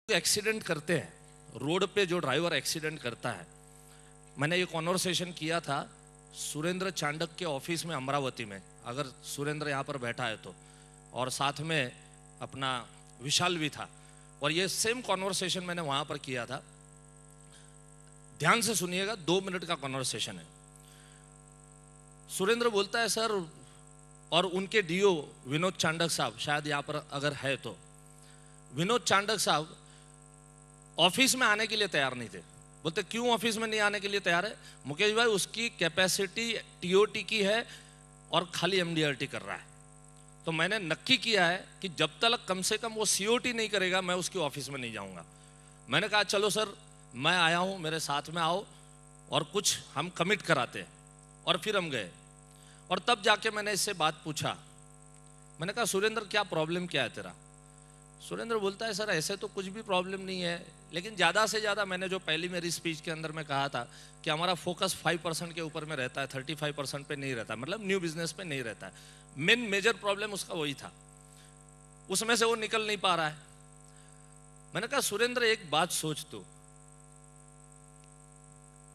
Accident करते हैं, road पे जो ड्राइवर एक्सीडेंट करता है, मैंने ये कॉन्वर्सेशन किया था सुरेंद्र चांडक के ऑफिस में अमरावती में, अगर सुरेंद्र यहाँ पर बैठा है तो, और साथ में अपना विशाल भी था, और ये सेम कॉन्वर्सेशन मैंने वहाँ पर किया था। ध्यान से सुनिएगा, 2 मिनट का कॉन्वर्सेशन है। सुरेंद्र बोलता है सर, और उनके डीओ विनोद चांडक साहब शायद यहाँ पर अगर है तो, विनोद चांडक साहब ऑफिस में आने के लिए तैयार नहीं थे। बोलते क्यों ऑफिस में नहीं आने के लिए तैयार है? मुकेश भाई उसकी कैपेसिटी टीओटी की है और खाली एमडीआरटी कर रहा है। तो मैंने नक्की किया है कि जब तक कम से कम वो सीओटी नहीं करेगा मैं उसकी ऑफिस में नहीं जाऊंगा। मैंने कहा चलो सर मैं आया हूं, मेरे साथ में आओ और कुछ हम कमिट कराते हैं। और फिर हम गए और तब जाके मैंने इससे बात पूछा। मैंने कहा सुरेंद्र क्या प्रॉब्लम क्या है तेरा? सुरेंद्र बोलता है सर ऐसे तो कुछ भी प्रॉब्लम नहीं है, लेकिन ज़्यादा से ज़्यादा मैंने जो पहली मेरी स्पीच के अंदर में कहा था कि हमारा फोकस 5% के ऊपर में रहता है, 35% पे नहीं रहता, मतलब न्यू बिजनेस पे नहीं रहता है। मेजर प्रॉब्लम उसका वही था, उसमें से वो निकल नहीं पा रहा है। मैंने कहा सुरेंद्र एक बात सोच तू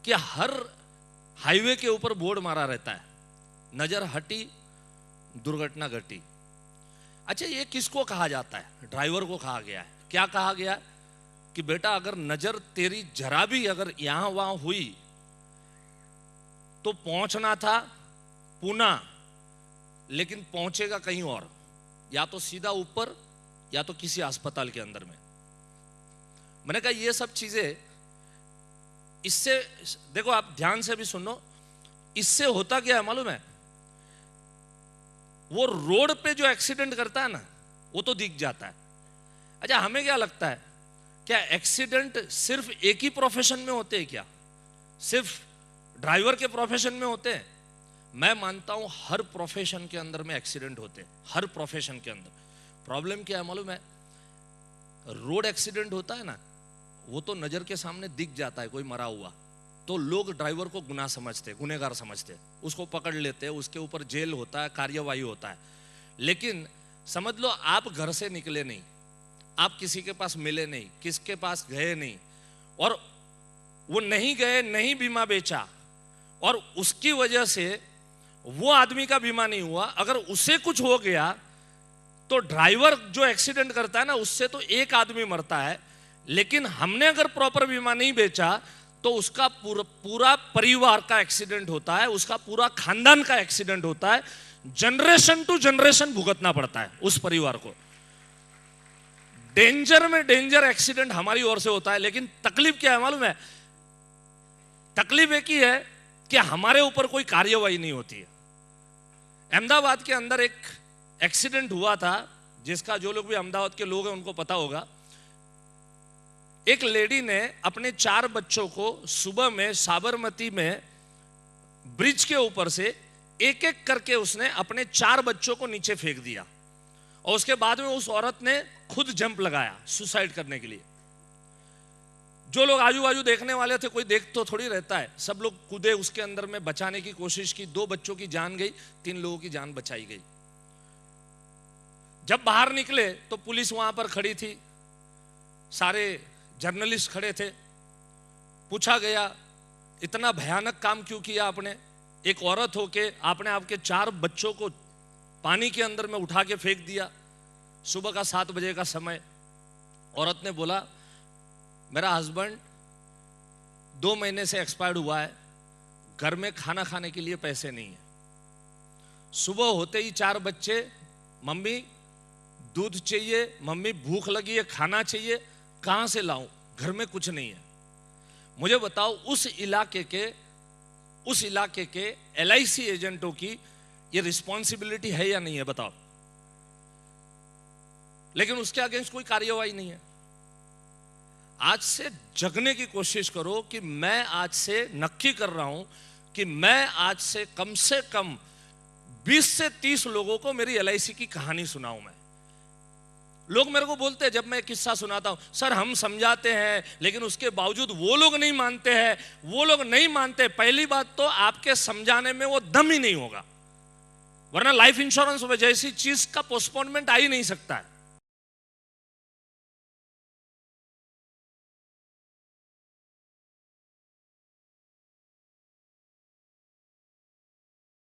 कि हर हाईवे के ऊपर बोर्ड मारा रहता है, नजर हटी दुर्घटना घटी। अच्छा ये किसको कहा जाता है? ड्राइवर को कहा गया है। क्या कहा गया कि बेटा अगर नजर तेरी जरा भी अगर यहां वहां हुई तो पहुंचना था पूना, लेकिन पहुंचेगा कहीं और, या तो सीधा ऊपर या तो किसी अस्पताल के अंदर में। मैंने कहा ये सब चीजें, इससे देखो आप ध्यान से भी सुनो, इससे होता क्या है मालूम है? वो रोड पे जो एक्सीडेंट करता है ना वो तो दिख जाता है। अच्छा हमें क्या लगता है, क्या एक्सीडेंट सिर्फ एक ही प्रोफेशन में होते हैं क्या? सिर्फ ड्राइवर के प्रोफेशन में होते हैं? मैं मानता हूं हर प्रोफेशन के अंदर में एक्सीडेंट होते हैं, हर प्रोफेशन के अंदर। प्रॉब्लम क्या है मालूम है? रोड एक्सीडेंट होता है ना, वो तो नजर के सामने दिख जाता है कोई मरा हुआ, तो लोग ड्राइवर को गुनाह समझते, गुनहगार समझते, उसको पकड़ लेते हैं, उसके ऊपर जेल होता है, कार्यवाही होता है। लेकिन समझ लो आप घर से निकले नहीं, आप किसी के पास मिले नहीं, किसके पास गए नहीं, और वो नहीं गए, नहीं बीमा बेचा, और उसकी वजह से वो आदमी का बीमा नहीं हुआ। अगर उसे कुछ हो गया तो ड्राइवर जो एक्सीडेंट करता है ना उससे तो एक आदमी मरता है, लेकिन हमने अगर प्रॉपर बीमा नहीं बेचा तो उसका पूरा परिवार का एक्सीडेंट होता है, उसका पूरा खानदान का एक्सीडेंट होता है, जनरेशन टू जनरेशन भुगतना पड़ता है उस परिवार को। डेंजर में डेंजर एक्सीडेंट हमारी ओर से होता है, लेकिन तकलीफ क्या है मालूम है? तकलीफ एक ही है कि हमारे ऊपर कोई कार्यवाही नहीं होती है। अहमदाबाद के अंदर एक एक्सीडेंट हुआ था, जिसका जो लोग भी अहमदाबाद के लोग हैं उनको पता होगा। एक लेडी ने अपने 4 बच्चों को सुबह में साबरमती में ब्रिज के ऊपर से एक एक करके उसने अपने 4 बच्चों को नीचे फेंक दिया, और उसके बाद में उस औरत ने खुद जंप लगाया सुसाइड करने के लिए। जो लोग आजू बाजू देखने वाले थे, कोई देख तो थोड़ी रहता है, सब लोग कूदे उसके अंदर में, बचाने की कोशिश की। 2 बच्चों की जान गई, 3 लोगों की जान बचाई गई। जब बाहर निकले तो पुलिस वहां पर खड़ी थी, सारे जर्नलिस्ट खड़े थे। पूछा गया इतना भयानक काम क्यों किया आपने? एक औरत होके आपने आपके 4 बच्चों को पानी के अंदर में उठा के फेंक दिया। सुबह का 7 बजे का समय। औरत ने बोला मेरा हस्बैंड 2 महीने से एक्सपायर्ड हुआ है, घर में खाना खाने के लिए पैसे नहीं है। सुबह होते ही 4 बच्चे, मम्मी दूध चाहिए, मम्मी भूख लगी है, खाना चाहिए, कहां से लाऊं, घर में कुछ नहीं है। मुझे बताओ उस इलाके के एलआईसी एजेंटों की ये रिस्पॉन्सिबिलिटी है या नहीं है? बताओ। लेकिन उसके अगेंस्ट कोई कार्यवाही नहीं है। आज से जगने की कोशिश करो कि मैं आज से नक्की कर रहा हूं कि मैं आज से कम 20 से 30 लोगों को मेरी एलआईसी की कहानी सुनाऊं। मैं लोग मेरे को बोलते हैं, जब मैं किस्सा सुनाता हूं, सर हम समझाते हैं लेकिन उसके बावजूद वो लोग नहीं मानते हैं, वो लोग नहीं मानते। पहली बात तो आपके समझाने में वो दम ही नहीं होगा, वरना लाइफ इंश्योरेंस जैसी चीज का पोस्टपोनमेंट आ ही नहीं सकता है।